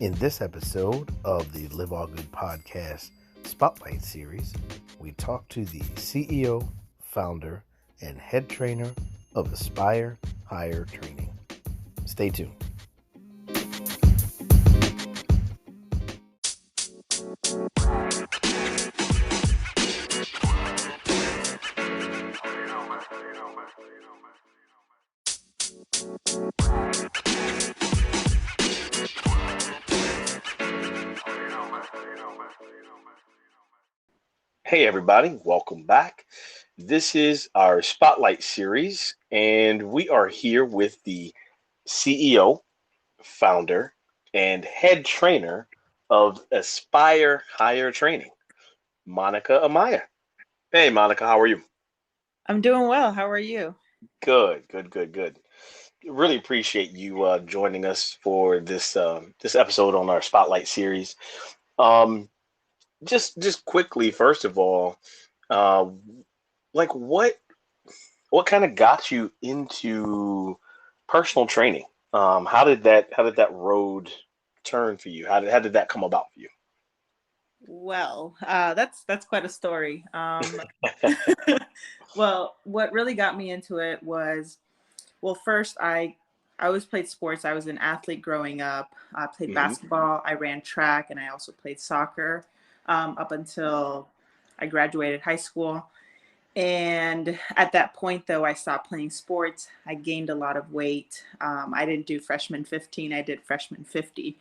In this episode of the Live All Good podcast Spotlight series, we talk to the CEO, founder, and head trainer of Aspire Higher Training. Stay tuned. Hey, everybody, welcome back. This is our Spotlight series, and we are here with the CEO, founder, and head trainer of Aspire Higher Training, Monica Amaya. Hey, Monica, how are you? I'm doing well. How are you? Good. Really appreciate you joining us for this episode on our Spotlight series. Um, just quickly, first of all, uh, like what kind of got you into personal training? How did that road turn for you? How did that come about for you? Well, that's quite a story. Well, what really got me into it was, well, first I always played sports. I was an athlete growing up. I played Hmm. basketball. I ran track, and I also played soccer up until I graduated high school. And at that point, though, I stopped playing sports. I gained a lot of weight. I didn't do freshman 15. I did freshman 50.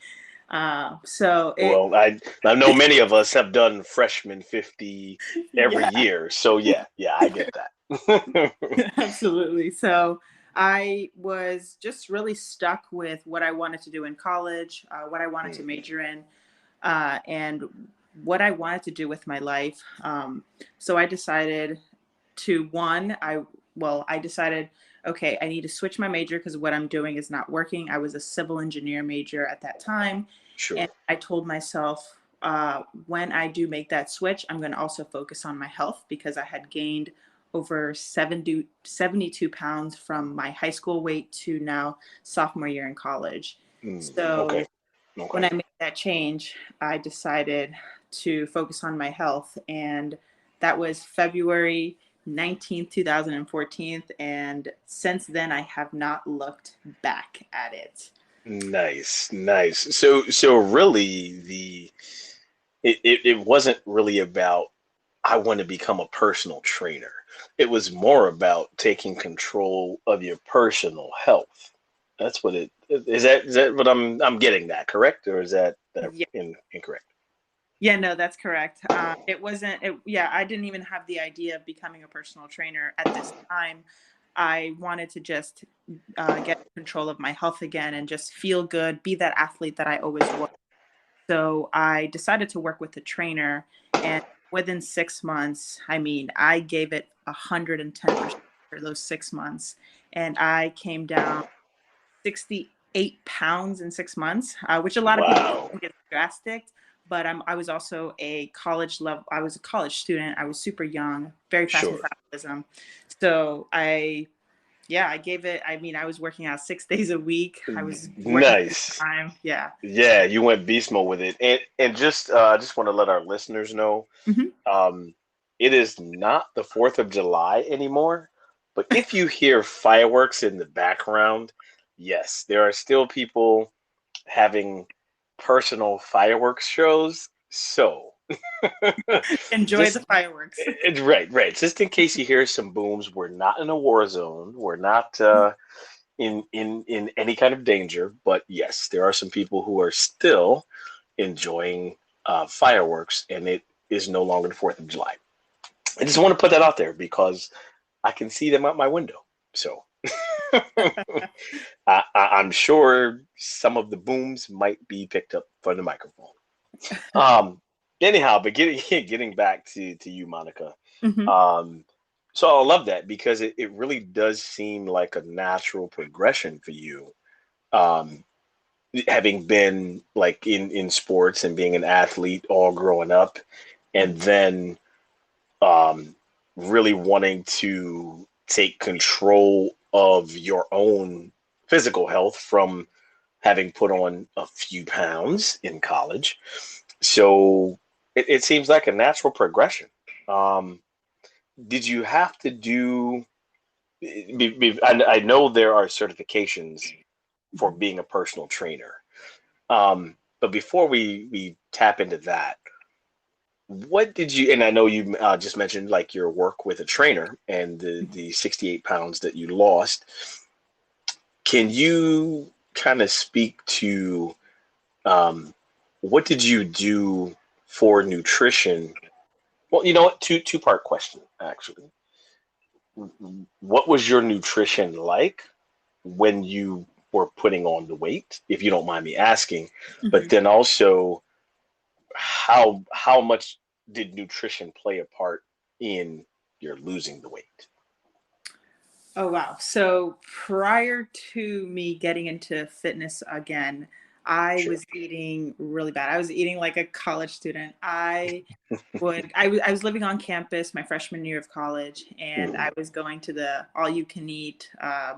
So it, Well, I know many of us have done freshman 50 every yeah, year, so yeah, I get that. absolutely. So I was just really stuck with what I wanted to do in college, what I wanted to Mhm. major in, and what I wanted to do with my life. So I decided to one, I decided, okay, I need to switch my major because what I'm doing is not working. I was a civil engineer major at that time. And Sure. I told myself, when I do make that switch, I'm going to also focus on my health because I had gained over 72 pounds from my high school weight to now sophomore year in college. Okay. So when Okay. I made that change, I decided to focus on my health. And that was February 19th, 2014. And since then, I have not looked back at it. Nice. So really it wasn't really about I want to become a personal trainer. It was more about taking control of your personal health. That's what it is. That what I'm getting that correct, or is that Yeah. incorrect? Yeah, no, that's correct. It wasn't, yeah, I didn't even have the idea of becoming a personal trainer at this time. I wanted to just get control of my health again and just feel good, be that athlete that I always was. So I decided to work with a trainer, and within 6 months, I mean, I gave it 110% for those 6 months, and I came down 68 pounds in 6 months, which a lot of people Wow. think is drastic. But I was also a college level. I was a college student. I was super young, very fast Sure. metabolism. So yeah, I gave it. I mean, I was working out 6 days a week. I was working full Nice. time. Yeah. Yeah, you went beast mode with it, and just want to let our listeners know, Mhm. um, it is not the 4th of July anymore. But if you hear fireworks in the background, yes, there are still people having personal fireworks shows. So Enjoy the just fireworks. it's right. Just in case you hear some booms, we're not in a war zone. We're not in any kind of danger. But yes, there are some people who are still enjoying fireworks, and it is no longer the 4th of July. I just want to put that out there because I can see them out my window. So I'm sure some of the booms might be picked up from the microphone. Um, anyhow, but getting getting back to you, Monica. Mhm. Um, so I love that because it really does seem like a natural progression for you. Um, Having been like in sports and being an athlete all growing up, and then um, really wanting to take control of your own physical health from having put on a few pounds in college. So it seems like a natural progression. Um, did you have to do? I know there are certifications for Mhm. being a personal trainer. But before we tap into that, what did you? And I know you just mentioned like your work with a trainer and the 68 pounds that you lost. Can you kind of speak to um, what did you do for nutrition? Well, you know what? Two-part question actually. What was your nutrition like when you were putting on the weight, if you don't mind me asking? But Mhm. then also, how much did nutrition play a part in your losing the weight? Oh, wow. So prior to me getting into fitness again, I Sure. was eating really bad. I was eating like a college student. I was living on campus my freshman year of college, and Mm. I was going to the all you can eat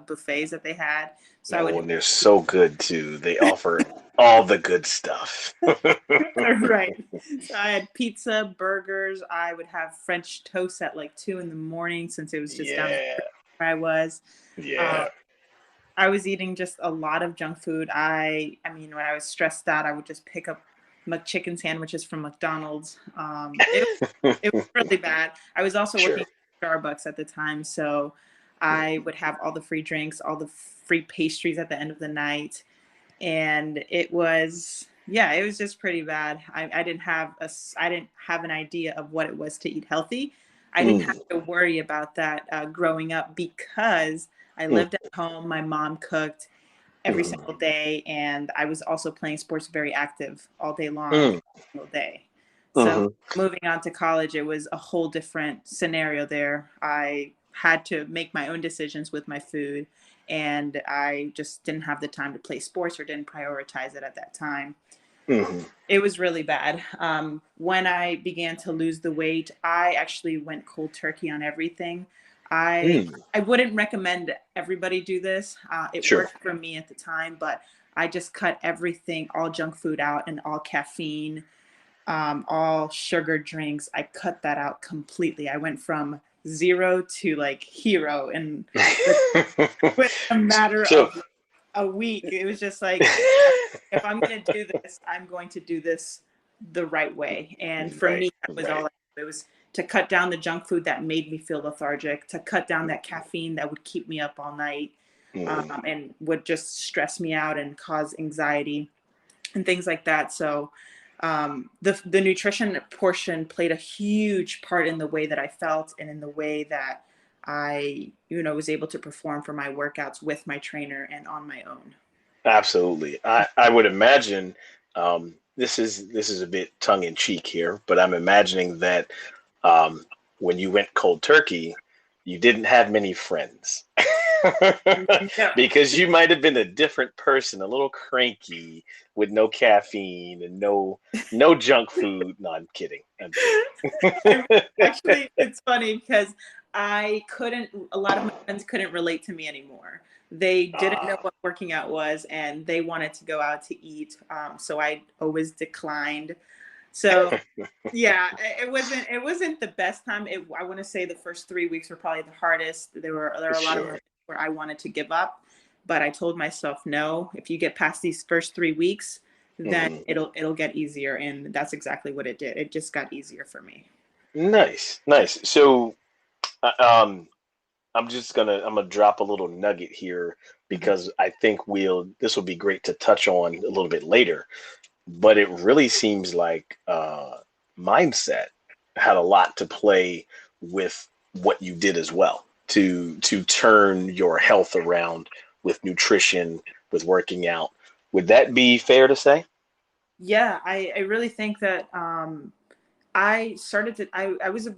buffets that they had. So I Oh, would and they're so good too. They offer all the good stuff. right. So I had pizza, burgers. I would have French toast at like 2 in the morning since it was just down the Yeah, street where I was. Uh, yeah. I was eating just a lot of junk food. I mean, when I was stressed out, I would just pick up McChicken sandwiches from McDonald's. It was really bad. I was also working Sure. at Starbucks at the time, so I would have all the free drinks, all the free pastries at the end of the night, and it was yeah, it was just pretty bad. I didn't have an idea of what it was to eat healthy. I didn't have Mm, to worry about that growing up because I mm, lived at home. My mom cooked every mm, single day, and I was also playing sports very active all day long, mm, every single day. So mhm. moving on to college, it was a whole different scenario there. I had to make my own decisions with my food, and I just didn't have the time to play sports or didn't prioritize it at that time. Mhm. It was really bad. When I began to lose the weight, I actually went cold turkey on everything. I Mm, I wouldn't recommend everybody do this. It sure. worked for me at the time, but I just cut everything, all junk food out, and all caffeine, all sugar drinks. I cut that out completely. I went from zero to like hero in with, with a matter So, of a week. It was just like, if I'm going to do this, I'm going to do this the right way. And for right, me, that was right. all it was to cut down the junk food that made me feel lethargic, to cut down that caffeine that would keep me up all night, Mm, and would just stress me out and cause anxiety and things like that. So the nutrition portion played a huge part in the way that I felt and in the way that I, was able to perform for my workouts with my trainer and on my own. absolutely. I would imagine this is a bit tongue in cheek here, but I'm imagining that um, when you went cold turkey, you didn't have many friends. No. Because you might have been a different person, a little cranky with no caffeine and no junk food. No, I'm kidding. I'm I kidding. actually, it's funny because a lot of my friends couldn't relate to me anymore. They didn't know Ah, what working out was and they wanted to go out to eat. So I always declined. So yeah, it wasn't the best time. I want to say the first 3 weeks were probably the hardest. There were a lot of sure. moments where I wanted to give up, but I told myself no. If you get past these first 3 weeks, then Mhm. it'll get easier, and that's exactly what it did. It just got easier for me. Nice, nice. So, uh, um, I'm gonna drop a little nugget here Mhm. because I think this will be great to touch on a little bit later. But it really seems like mindset had a lot to play with what you did as well to turn your health around with nutrition, with working out. Would that be fair to say? Yeah, I really think that I was a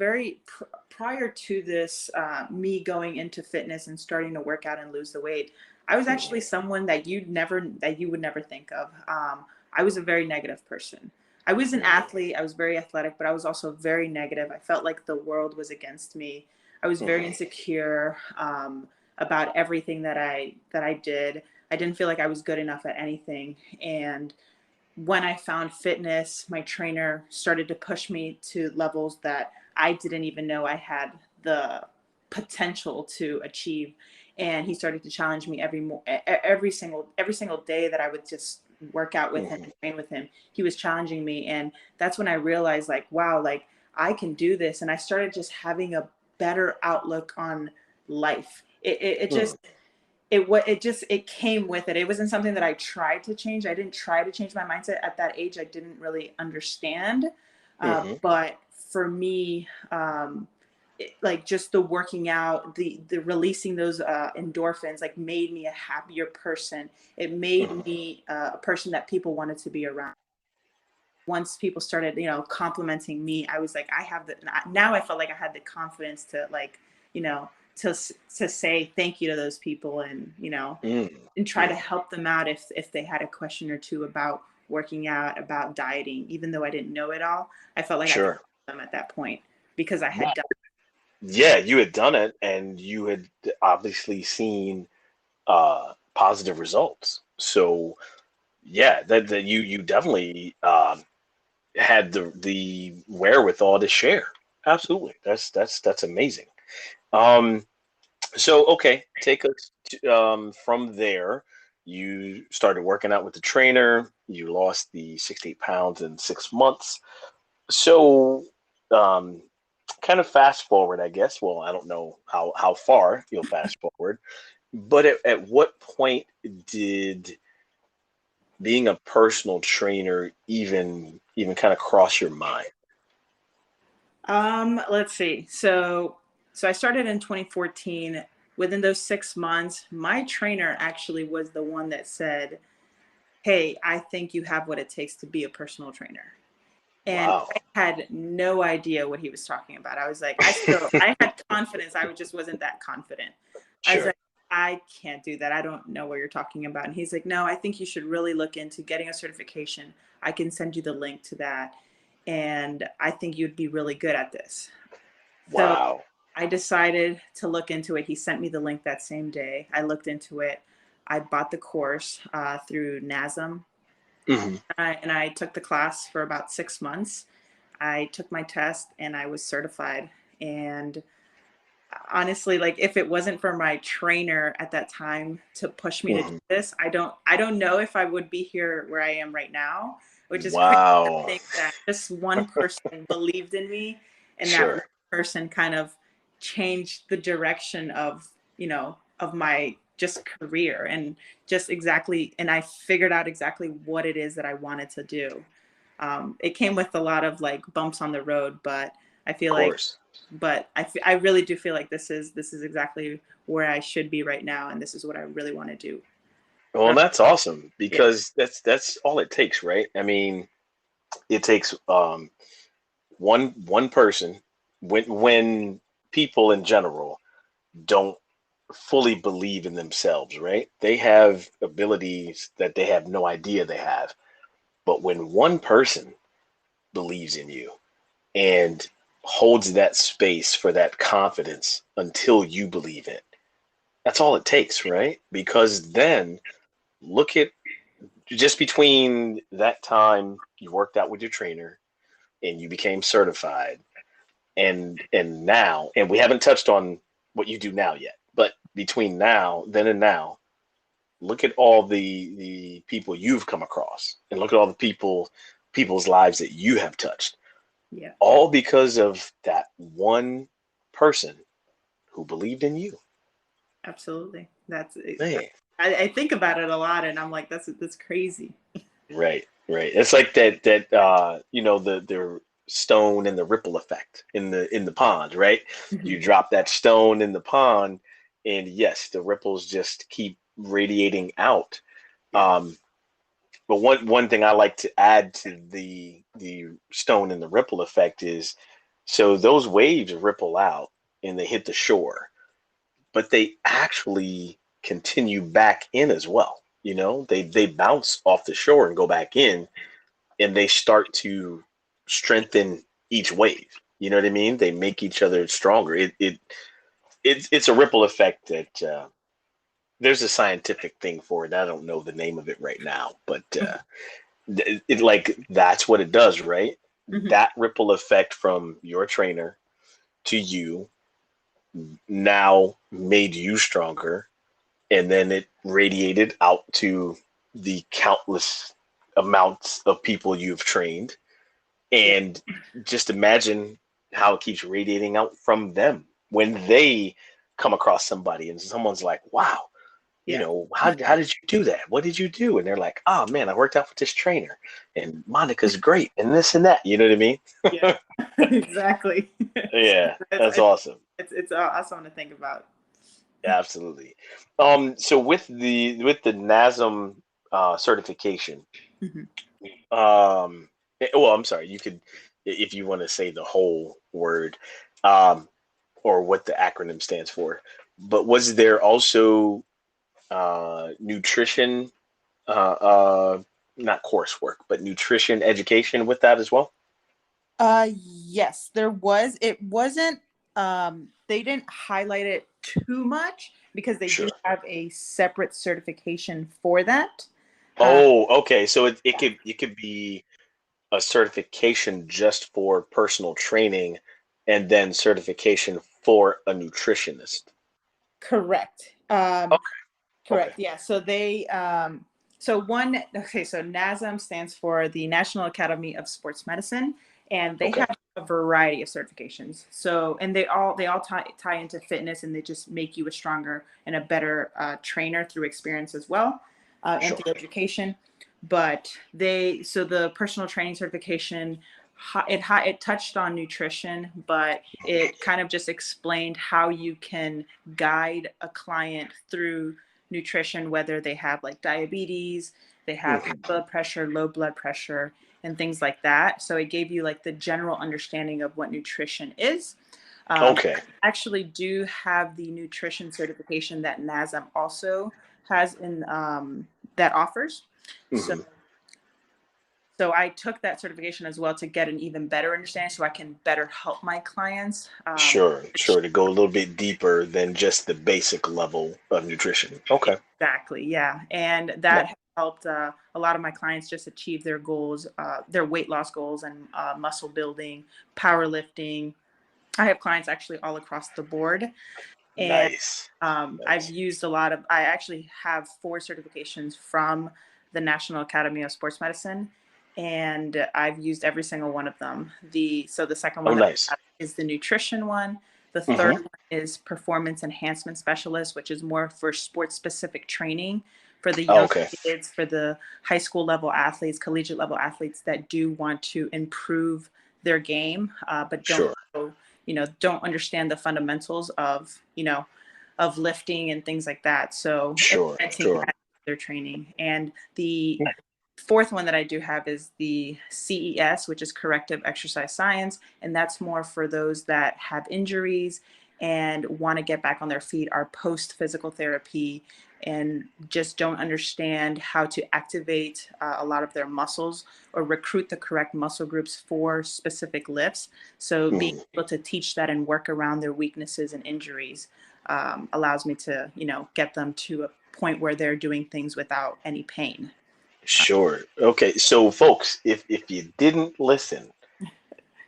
prior to this, me going into fitness and starting to work out and lose the weight. I was actually someone that you would never think of. I was a very negative person. I was an Mm, athlete. I was very athletic, but I was also very negative. I felt like the world was against me. I was very mhm, insecure. about everything that I did. I didn't feel like I was good enough at anything. And when I found fitness, my trainer started to push me to levels that I didn't even know I had the potential to achieve. And he started to challenge me every single day that I would just work out with him Hmm. and train with him. He was challenging me, and that's when I realized, like, wow, like I can do this. And I started just having a better outlook on life. It Hmm. just it came with it. It wasn't something that I tried to change. I didn't try to change my mindset at that age. I didn't really understand. Hmm. But for me, like just the working out, the releasing those endorphins, like made me a happier person. It made Hmm. me a person that people wanted to be around. Once people started, complimenting me, I was like, I have the now. I felt like I had the confidence to, like, you know, to say thank you to those people, and Hmm. and try to Hmm. help them out if they had a question or two about working out, about dieting. Even though I didn't know it all, I felt like I could Sure. help them at that point because I had done. Yeah, you had done it, and you had obviously seen positive results. So yeah, that you definitely had the wherewithal to share. Absolutely, that's amazing. Um, so okay, take us from there. You started working out with the trainer. You lost the 68 pounds in 6 months. So um, kind of fast forward, I guess. Well, I don't know how far you'll fast forward, but at what point did being a personal trainer even kind of cross your mind? Let's see. So I started in 2014. Within those 6 months, my trainer actually was the one that said, "Hey, I think you have what it takes to be a personal trainer." And Wow. I had no idea what he was talking about. I was like, I had confidence. I just wasn't that confident. I was Sure. like, I can't do that. I don't know what you're talking about. And he's like, no, I think you should really look into getting a certification. I can send you the link to that. And I think you'd be really good at this. So Wow. I decided to look into it. He sent me the link that same day. I looked into it. I bought the course through NASM, Hmm. and I took the class for about 6 months. I took my test and I was certified. And honestly, like if it wasn't for my trainer at that time to push me to do Hmm. this, I don't know if I would be here where I am right now, which is crazy to Wow. think that just one person believed in me, and that one Sure. person kind of changed the direction of my just career, and just exactly, and I figured out exactly what it is that I wanted to do. It came with a lot of like bumps on the road, but I Of feel like course. I really do feel like this is exactly where I should be right now, and this is what I really want to do. Well, Um, that's awesome yeah, because that's all it takes, right? I mean, it takes one person when people in general don't fully believe in themselves, right? They have abilities that they have no idea they have. But when one person believes in you and holds that space for that confidence until you believe it, that's all it takes, right? Because then look at just between that time you worked out with your trainer and you became certified and now, and we haven't touched on what you do now yet, but between now then and now, look at all the people you've come across and look at all the people's lives that you have touched, yeah, all because of that one person who believed in you. absolutely. That's it. Man. I think about it a lot, and I'm like, that's crazy. Right, right. It's like that the stone and the ripple effect in the pond, right? You Mhm. drop that stone in the pond and yes, the ripples just keep radiating out. Yeah, Um, but one thing I like to add to the stone and the ripple effect is so those waves ripple out and they hit the shore, but they actually continue back in as well. You know, they bounce off the shore and go back in and they start to strengthen each wave. You know what I mean? They make each other stronger. It it's a ripple effect that there's a scientific thing for it. I don't know the name of it right now, but it like that's what it does, right? Mhm. That ripple effect from your trainer to you now made you stronger, and then it radiated out to the countless amounts of people you've trained. Yeah. And just imagine how it keeps radiating out from them when they come across somebody and someone's like, wow, Yeah. how did you do that? What did you do? And they're like, oh man, I worked out with this trainer and Monica's great and this and that. You know what I mean? Yeah. Exactly. Yeah, that's it's, awesome. it's awesome to think about. Absolutely. So with the NASM certification, Mhm. well, I'm sorry, you could, if you want to say the whole word, um, or what the acronym stands for. But was there also nutrition, not coursework, but nutrition education with that as well? Yes, there was. It wasn't, they didn't highlight it too much because they do Sure. have a separate certification for that. Uh, Oh, okay. So yeah, it could be a certification just for personal training and then certification for a nutritionist. correct. Okay. Okay. Correct. Yeah. So so okay, so NASM stands for the National Academy of Sports Medicine, and they Okay. have a variety of certifications. So, and they all tie into fitness, and they just make you a stronger and a better trainer through experience as well, and Sure. through education. But so the personal training certification, it touched on nutrition, but it kind of just explained how you can guide a client through nutrition, whether they have like diabetes, they have high Mhm. blood pressure, low blood pressure, and things like that. So it gave you like the general understanding of what nutrition is. Okay. Actually do have the nutrition certification that NASM also has in that offers. So Hmm. so I took that certification as well to get an even better understanding so I can better help my clients. Sure. Sure. To go a little bit deeper than just the basic level of nutrition. Okay. Exactly. Yeah. And No. that helped a lot of my clients just achieve their goals, their weight loss goals and muscle building, powerlifting. I have clients actually all across the board. And Nice. I've Nice. used I actually have 4 certifications from the National Academy of Sports Medicine. And I've used every single one of them. So the second Oh, one that I nice. have is the nutrition one. The third Hmm. one is performance enhancement specialist, which is more for sports specific training for the Oh, young okay. kids, for the high school level athletes, collegiate level athletes that do want to improve their game, but Sure. don't understand the fundamentals of of lifting and things like that. So Sure. implementing Sure. that in their training. And the fourth one that I do have is the CES, which is corrective exercise science. And that's more for those that have injuries and want to get back on their feet, are post physical therapy, and just don't understand how to activate a lot of their muscles or recruit the correct muscle groups for specific lifts. So being Mhm. able to teach that and work around their weaknesses and injuries allows me to, get them to a point where they're doing things without any pain. Sure. Okay. So, folks, if you didn't listen,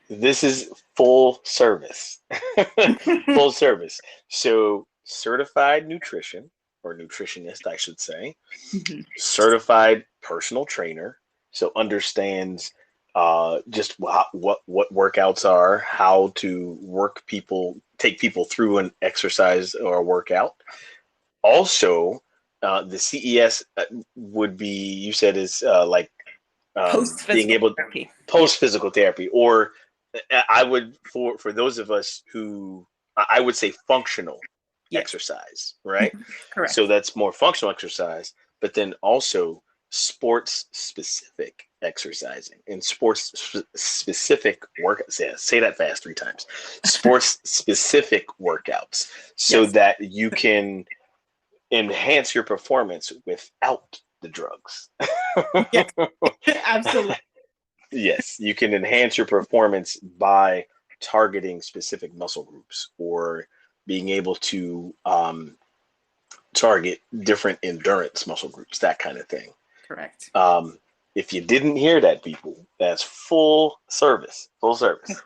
this is full service. Full service. So, certified nutrition or nutritionist, I should say, Mhm. certified personal trainer, so understands just what workouts are, how to take people through an exercise or a workout. Also, the CES would be, you said, is like Post being physical able therapy. Yeah. post physical therapy, or I would, for those of us who, I would say functional Yes. exercise, right? So Correct. that's more functional exercise, but then also sports specific exercising and sports specific workouts. Yeah, say that fast 3 times. Sports specific workouts so Yes. that you can enhance your performance without the drugs. Yes. Absolutely. Yes, you can enhance your performance by targeting specific muscle groups or being able to target different endurance muscle groups, that kind of thing. Correct. If you didn't hear that, people, that's full service. Full service.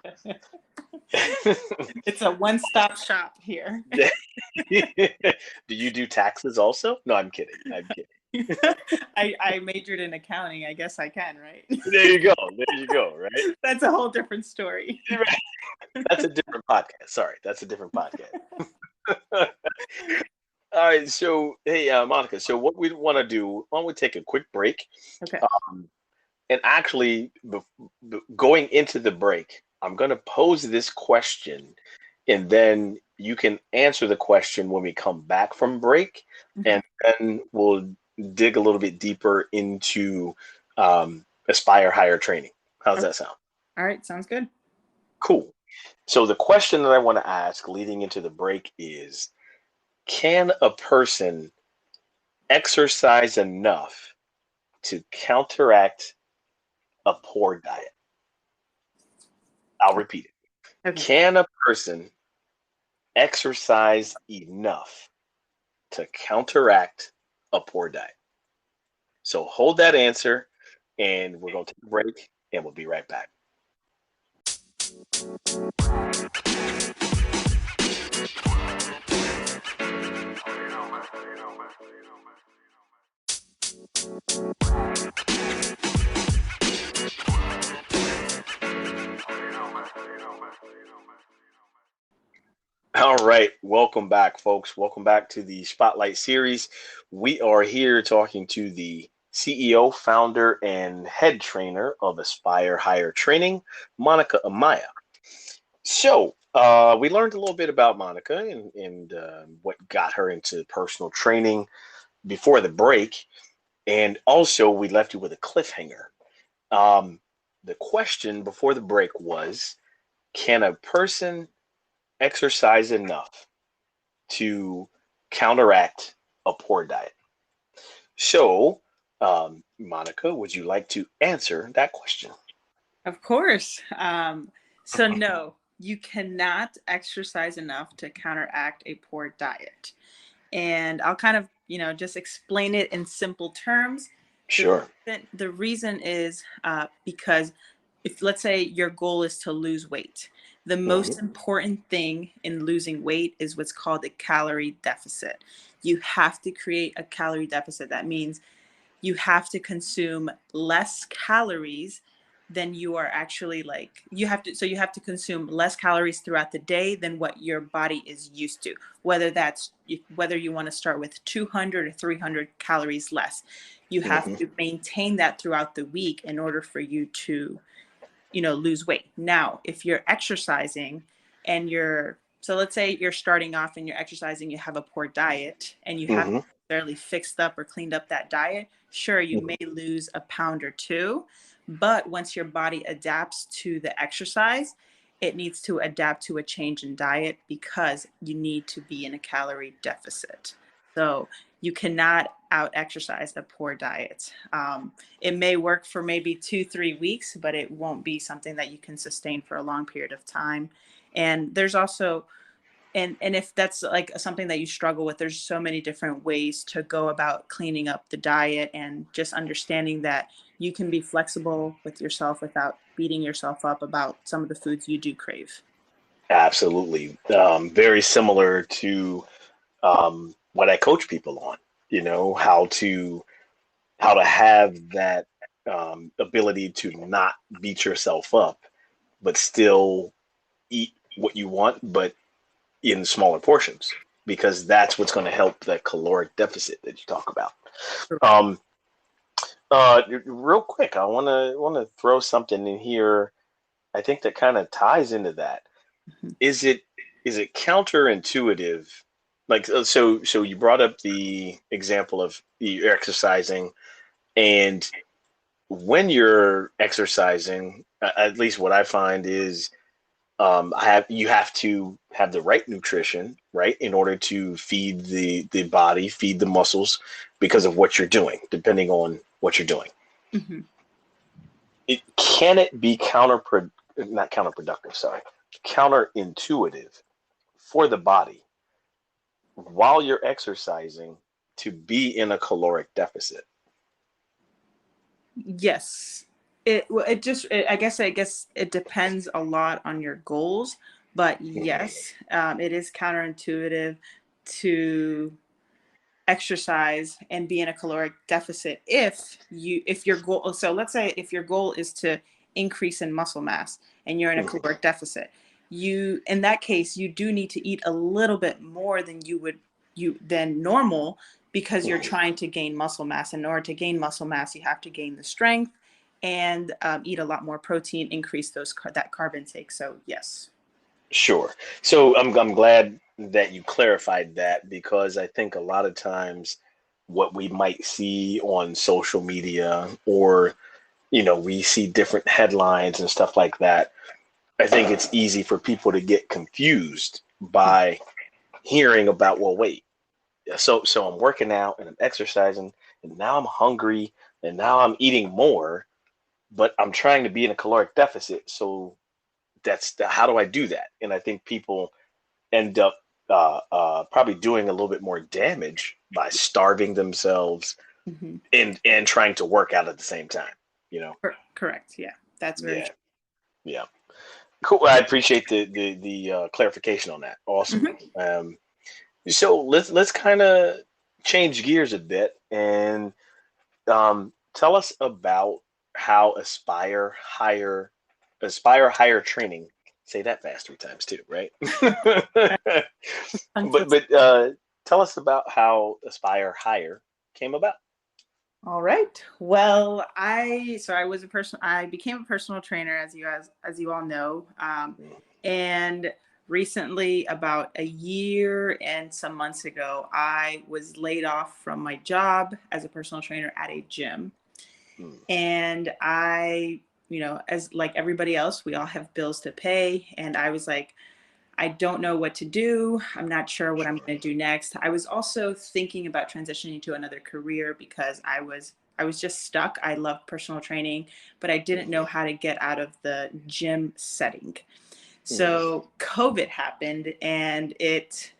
It's a one-stop shop here. Do you do taxes also? No, I'm kidding. I'm kidding. I majored in accounting. I guess I can, right? There you go. There you go. Right. That's a whole different story. That's a different podcast. Sorry, that's a different podcast. All right. So, hey, Monica. So, what we want to do? Why don't we take a quick break? Okay. And actually, going into the break, I'm going to pose this question, and then you can answer the question when we come back from break, and then we'll dig a little bit deeper into Aspire Higher training. How's that sound? All right. Sounds good. Cool. So the question that I want to ask leading into the break is, can a person exercise enough to counteract a poor diet? I'll repeat it. Okay. Can a person exercise enough to counteract a poor diet? So hold that answer, and we're going to take a break, and we'll be right back. All right, welcome back, folks. Welcome back to the Spotlight series. We are here talking to the CEO, founder, and head trainer of Aspire Higher Training, Monica Amaya. So we learned a little bit about Monica and what got her into personal training before the break. And also, we left you with a cliffhanger. The question before the break was, can a person exercise enough to counteract a poor diet? So, Monica, would you like to answer that question? Of course. So no, you cannot exercise enough to counteract a poor diet. And I'll kind of, just explain it in simple terms. Sure. The reason is because if, let's say, your goal is to lose weight, the most important thing in losing weight is what's called a calorie deficit. You have to create a calorie deficit. That means you have to consume less calories than you are actually you have to consume less calories throughout the day than what your body is used to, whether you want to start with 200 or 300 calories less. You have to maintain that throughout the week in order for you to lose weight. Now, if you're exercising and so let's say you're starting off and you're exercising, you have a poor diet and you haven't necessarily fixed up or cleaned up that diet, sure, you may lose a pound or two, but once your body adapts to the exercise, it needs to adapt to a change in diet because you need to be in a calorie deficit. So you cannot out exercise a poor diet. It may work for maybe 2-3 weeks, but it won't be something that you can sustain for a long period of time. And there's also, and if that's something that you struggle with, there's so many different ways to go about cleaning up the diet and just understanding that you can be flexible with yourself without beating yourself up about some of the foods you do crave. Absolutely. Very similar to what I coach people on, how to have that ability to not beat yourself up, but still eat what you want, but in smaller portions, because that's what's going to help that caloric deficit that you talk about. Real quick, I want to throw something in here. I think that kind of ties into that. Is it counterintuitive? So you brought up the example of you exercising, and when you're exercising, at least what I find is you have to have the right nutrition, right, in order to feed the body, feed the muscles, because of what you're doing, depending on what you're doing. Can it be counterintuitive for the body while you're exercising to be in a caloric deficit? Yes. I guess it depends a lot on your goals, but Mhm. yes, it is counterintuitive to exercise and be in a caloric deficit if your goal, so let's say if your goal is to increase in muscle mass and you're in a Mhm. caloric deficit, you in that case you do need to eat a little bit more than normal, because you're Mhm. trying to gain muscle mass. In order to gain muscle mass, you have to gain the strength and eat a lot more protein, increase that carb intake. So yes. Sure. So I'm glad that you clarified that, because I think a lot of times what we might see on social media, or we see different headlines and stuff like that. I think it's easy for people to get confused by hearing about, well, wait, so I'm working out and I'm exercising and now I'm hungry and now I'm eating more, but I'm trying to be in a caloric deficit. So how do I do that? And I think people end up probably doing a little bit more damage by starving themselves Mhm. and trying to work out at the same time. You know? Correct. Yeah, that's very Yeah, yeah. Cool. I appreciate the clarification on that. Awesome. true. So let's kind of change gears a bit and tell us about how Aspire Higher Training. Say that fast 3 times too, right? Mhm. But tell us about how Aspire Higher came about. All right. Well, I was a person. I became a personal trainer, as you all know, and recently, about a year and some months ago, I was laid off from my job as a personal trainer at a gym, Mm, and as like everybody else, we all have bills to pay, and I was like, I don't know what to do. I'm not sure what I'm sure. going to do next. I was also thinking about transitioning to another career because I was just stuck. I love personal training, but I didn't know Mhm, how to get out of the gym setting. mhm, So COVID happened, and it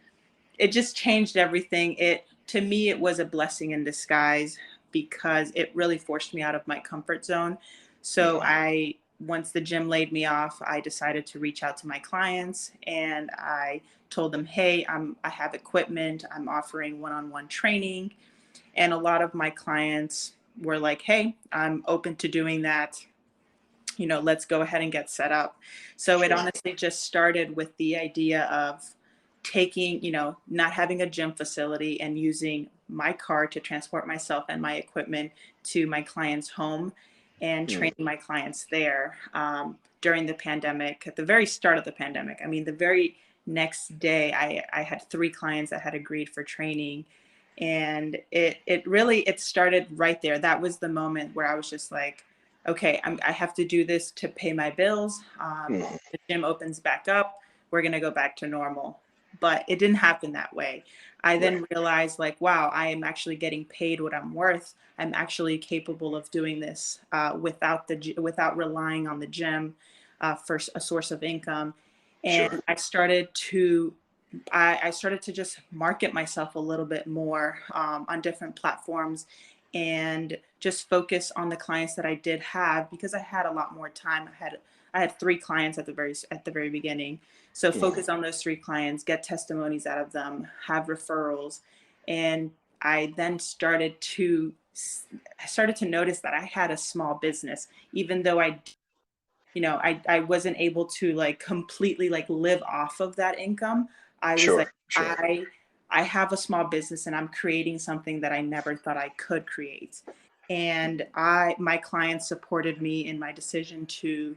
just changed everything. It To me, it was a blessing in disguise because it really forced me out of my comfort zone. So mhm, I once the gym laid me off, I decided to reach out to my clients, and I told them, "Hey, I have equipment. I'm offering one-on-one training." And a lot of my clients were like, "Hey, I'm open to doing that. Let's go ahead and get set up." So it sure. honestly just started with the idea of not having a gym facility and using my car to transport myself and my equipment to my client's home and Mm, training my clients there during the pandemic. At the very start of the pandemic, I mean, the very next day, I had 3 clients that had agreed for training. And it started right there. That was the moment where I was just like, okay, I have to do this to pay my bills. mhm, The gym opens back up, we're going to go back to normal. But it didn't happen that way. I right. then realized, like, wow, I am actually getting paid what I'm worth. I'm actually capable of doing this without relying on the gym for a source of income. Sure. And I started to just market myself a little bit more on different platforms, and just focus on the clients that I did have, because I had a lot more time. I had 3 clients at the very beginning. So Mhm, focus on those 3 clients, get testimonies out of them, have referrals. And I then started to notice that I had a small business, even though I wasn't able to like completely like live off of that income. I was like, sure. Sure. I have a small business and I'm creating something that I never thought I could create. And my clients supported me in my decision to,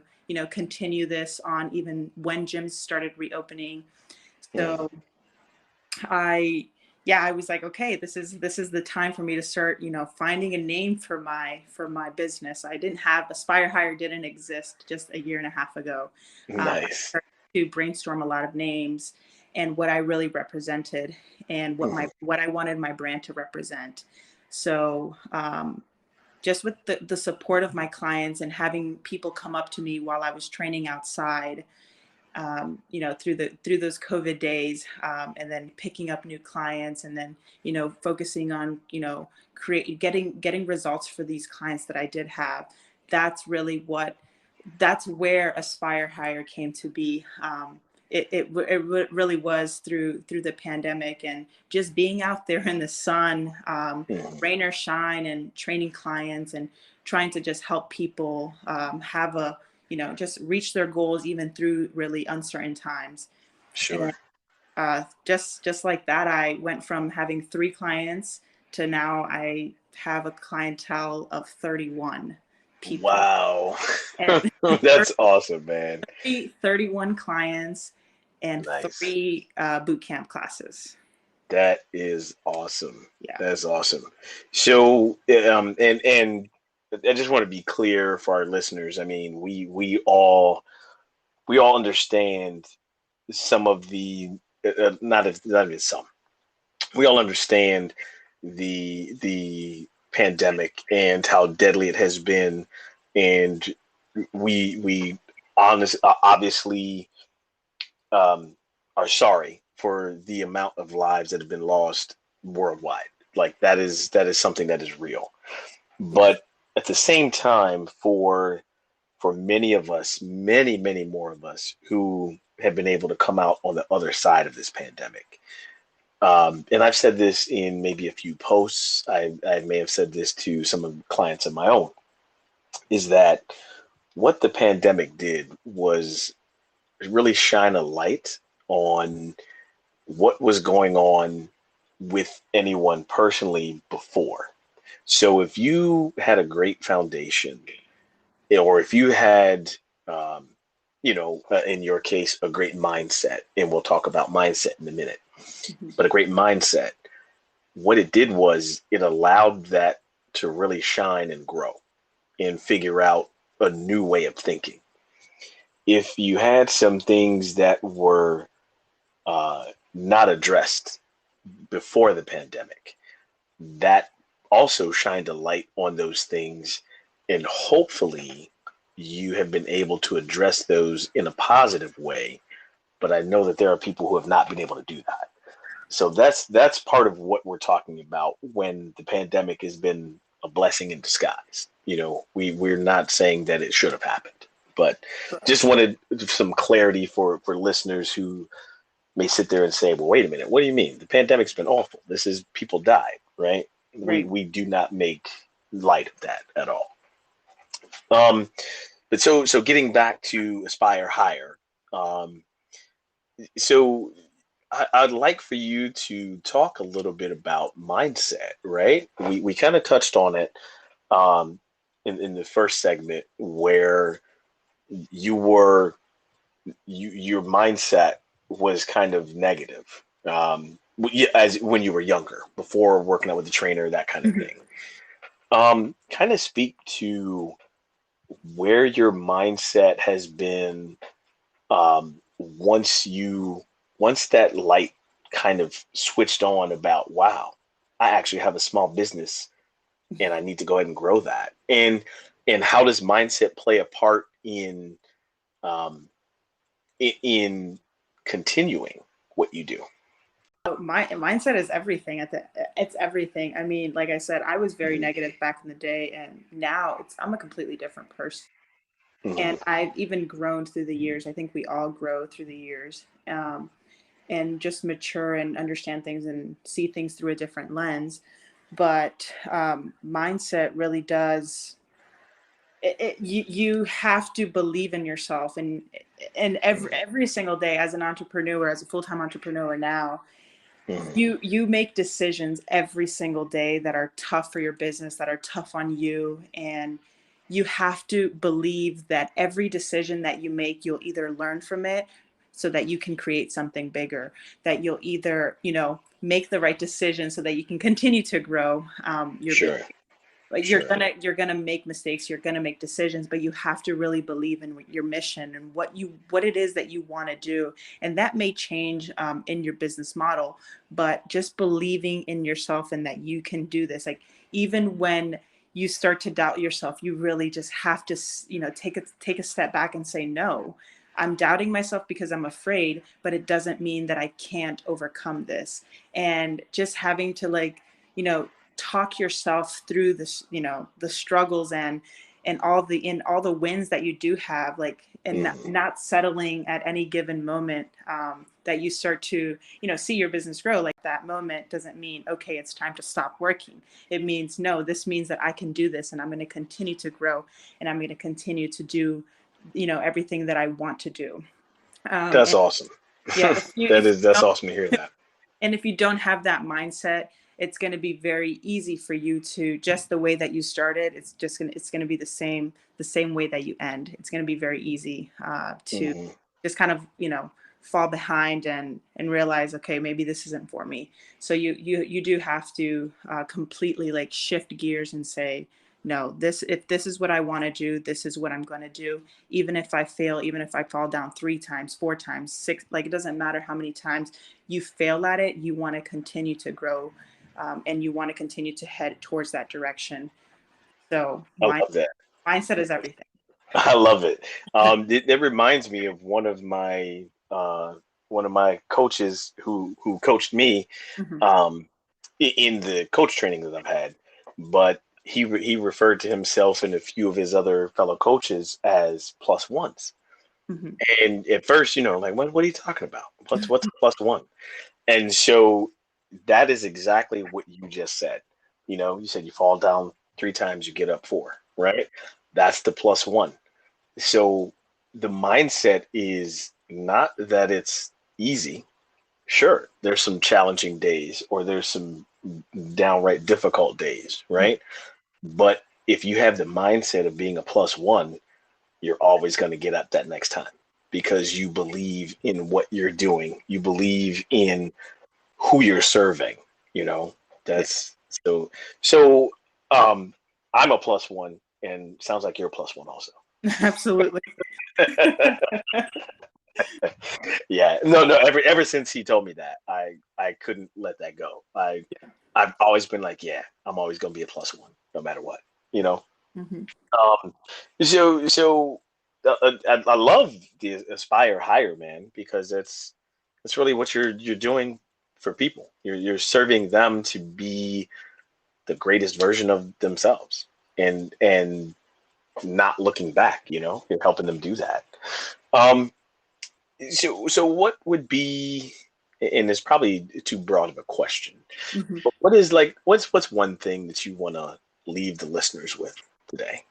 continue this on even when gyms started reopening. Mhm, So I yeah, I was like, okay, this is the time for me to start, finding a name for my business. I didn't have Aspire Higher didn't exist just a year and a half ago. I nice. started to brainstorm a lot of names and what I really represented, and Mhm, what I wanted my brand to represent. So just with the support of my clients and having people come up to me while I was training outside, through those COVID days, and then picking up new clients, and then, focusing on, getting results for these clients that I did have. That's where Aspire Higher came to be. It really was through the pandemic, and just being out there in the sun, rain or shine, and training clients, and trying to just help people have just reach their goals even through really uncertain times. Sure. And just like that, I went from having 3 clients to now I have a clientele of 31 people. Wow. And That's awesome, man. 31 clients and Nice. 3 boot camp classes. That is awesome. Yeah. That's awesome. So, and I just want to be clear for our listeners. I mean, we all understand some of the not even some. We all understand the pandemic and how deadly it has been, and we obviously um, are sorry for the amount of lives that have been lost worldwide. Like that is something that is real. Yes. But at the same time, for many of us, many more of us who have been able to come out on the other side of this pandemic. And I've said this in maybe a few posts. I may have said this to some of the clients of my own, is that what the pandemic did was really shine a light on what was going on with anyone personally before. So if you had a great foundation, or if you had, um, in your case, a great mindset, and we'll talk about mindset in a minute, Mhm. but a great mindset, what it did was it allowed that to really shine and grow and figure out a new way of thinking. If you had some things that were not addressed before the pandemic, that also shined a light on those things. And hopefully, you have been able to address those in a positive way. But I know that there are people who have not been able to do that. So that's part of what we're talking about when the pandemic has been a blessing in disguise. We're not saying that it should have happened, but just wanted some clarity for listeners who may sit there and say, well, wait a minute, what do you mean? The pandemic's been awful. This is people died, right? We Right. we do not make light of that at all. Um, but so getting back to Aspire Higher, um, so I'd like for you to talk a little bit about mindset, right? We kind of touched on it um, in the first segment where you were your mindset was kind of negative as when you were younger, before working out with the trainer, that kind of Mhm. thing. Kind of speak to where your mindset has been once that light kind of switched on about, wow, I actually have a small business and I need to go ahead and grow that. And how does mindset play a part um, in continuing what you do? My mindset is everything. It's everything. I mean, like I said, I was very Hmm. negative back in the day, and now I'm a completely different person. Hmm. And I've even grown through the years. I think we all grow through the years, and just mature and understand things and see things through a different lens. But mindset really does. You have to believe in yourself, and every single day as an entrepreneur, as a full-time entrepreneur now, Hmm. you make decisions every single day that are tough for your business, that are tough on you, and you have to believe that every decision that you make, you'll either learn from it so that you can create something bigger, that you'll either make the right decision so that you can continue to grow your business. Sure, Like sure, you're gonna make mistakes, you're gonna make decisions, but you have to really believe in your mission and what it is that you want to do, and that may change in your business model. But just believing in yourself and that you can do this, like even when you start to doubt yourself, you really just have to take a step back and say no. I'm doubting myself because I'm afraid, but it doesn't mean that I can't overcome this. And just having to, like, you know, talk yourself through this, you know, the struggles and all the wins that you do have, like, and Mhm. not settling at any given moment, that you start to, you know, see your business grow. Like, that moment doesn't mean, okay, it's time to stop working. It means, no, this means that I can do this, and I'm going to continue to grow, and I'm going to continue to do, you know, everything that I want to do. That's And awesome. yeah, if you That's don't, awesome to hear that. and if you don't have that mindset, it's going to be very easy for you to, just the way that you started, it's going to be the same way that you end. It's going to be very easy, to Hmm. just kind of, you know, fall behind and realize, okay, maybe this isn't for me. So you do have to, completely, like, shift gears and say, no, this if this is what I want to do, this is what I'm going to do. Even if I fail, even if I fall down 3 times, 4 times, six, like, it doesn't matter how many times you fail at it, you want to continue to grow, and you want to continue to head towards that direction. So I love that. mindset is everything. I love it. It reminds me of one of my coaches who coached me, Mhm. um, in the coach training that I've had. But he referred to himself and a few of his other fellow coaches as plus ones. Mhm. And at first, you know, like, what are you talking about? What's a plus one? And so that is exactly what you just said. You know, you said you fall down 3 times, you get up four, right? That's the plus one. So the mindset is not that it's easy. Sure, there's some challenging days or there's some downright difficult days, right? But if you have the mindset of being a plus one, you're always going to get up that next time because you believe in what you're doing. You believe in who you're serving, you know. Yeah, That's so um I'm a plus one and sounds like you're a plus one also. absolutely. Yeah, no, ever since he told me that, I couldn't let that go. I've always been like, yeah, I'm always gonna be a plus one no matter what, you know. Mhm. um so I love the aspire higher, man, because that's really what you're doing for people. You're serving them to be the greatest version of themselves, and not looking back, you know. You're helping them do that. um so what would be, and it's probably too broad of a question, Mhm. but what is, like, what's one thing that you want to leave the listeners with today?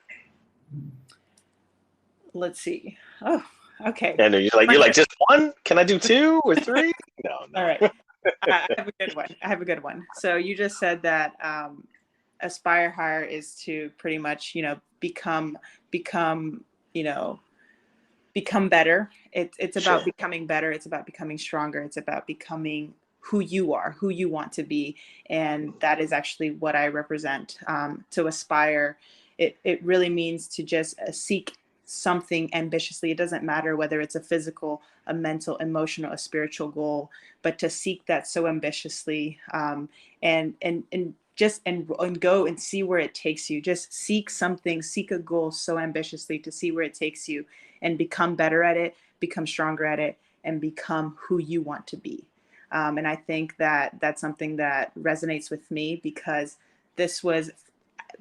Let's see. Oh, okay. And you're like, just one? Can I do two or three? No, All no. right. I have a good one. I have a good one. So you just said that, aspire higher is to pretty much, you know, become, you know, become better. It's about Sure. becoming better. It's about becoming stronger. It's about becoming who you are, who you want to be, and that is actually what I represent. To aspire, it really means to just, seek something ambitiously. It doesn't matter whether it's a physical, a mental, emotional, a spiritual goal, but to seek that so ambitiously, and just and go and see where it takes you. Just seek something, seek a goal so ambitiously to see where it takes you, and become better at it, become stronger at it, and become who you want to be. And I think that that's something that resonates with me because this was,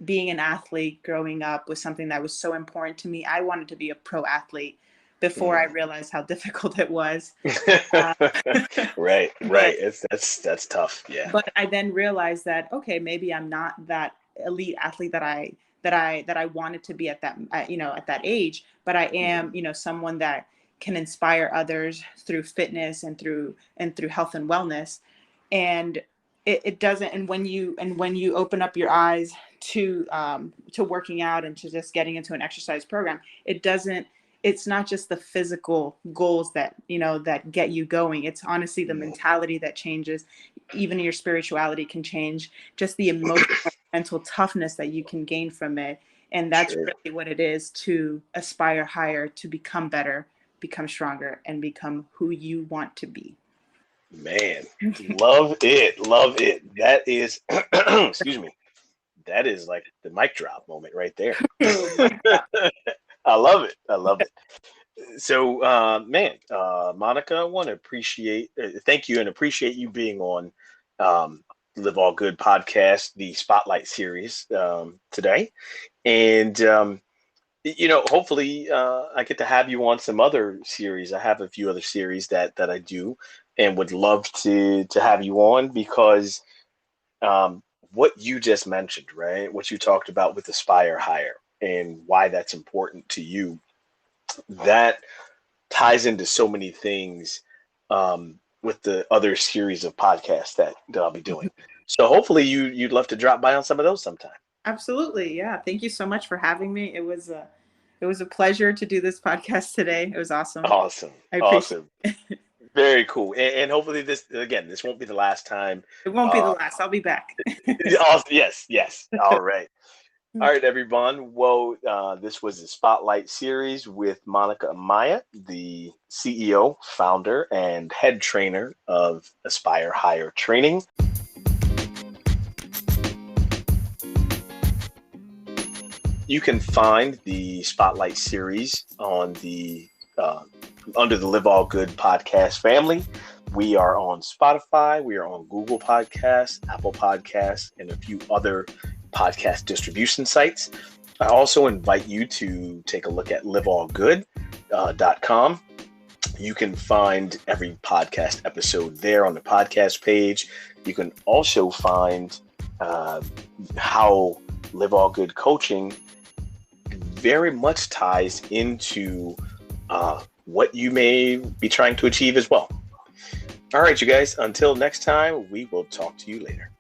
being an athlete growing up was something that was so important to me. I wanted to be a pro athlete before I Mm. realized how difficult it was. Uh, Right, right. but That's tough. Yeah. but I then realized that, okay, maybe I'm not that elite athlete that I wanted to be at that, you know, at that age, but I Mhm. am, you know, someone that can inspire others through fitness and through health and wellness. And it doesn't, and when you open up your eyes to working out and to just getting into an exercise program, it doesn't, it's not just the physical goals that, you know, that get you going. It's honestly the Mhm. mentality that changes. Even your spirituality can change, just the emotional mental toughness that you can gain from it. And that's Sure. really what it is to aspire higher, to become better, become stronger, and become who you want to be. Man, love it. Love it. That is, excuse me, that is like the mic drop moment right there. Oh my God. I love it. I love it. So, Monica, I want to thank you and appreciate you being on um, Live All Good podcast, the Spotlight series today. And, hopefully I get to have you on some other series. I have a few other series that I do and would love to have you on because um, what you just mentioned, right? What you talked about with Aspire Higher and why that's important to you, that ties into so many things with the other series of podcasts that I'll be doing. So hopefully you'd love to drop by on some of those sometime. Absolutely. Yeah. Thank you so much for having me. It was a pleasure to do this podcast today. It was awesome. Awesome. I appreciate Awesome. Very cool. And hopefully this won't be the last time. it. Won't be the last. I'll be back. Yes, yes. All right. All right, everyone. Well, this was the Spotlight series with Monica Amaya, the CEO, founder, and head trainer of Aspire Higher Training. You can find the Spotlight series on the under the Live All Good podcast family. We are on Spotify, we are on Google Podcasts, Apple Podcasts, and a few other podcast distribution sites. I also invite you to take a look at liveallgood.com. You can find every podcast episode there on the podcast page. You can also find how Live All Good coaching very much ties into what you may be trying to achieve as well. All right, you guys, until next time, we will talk to you later.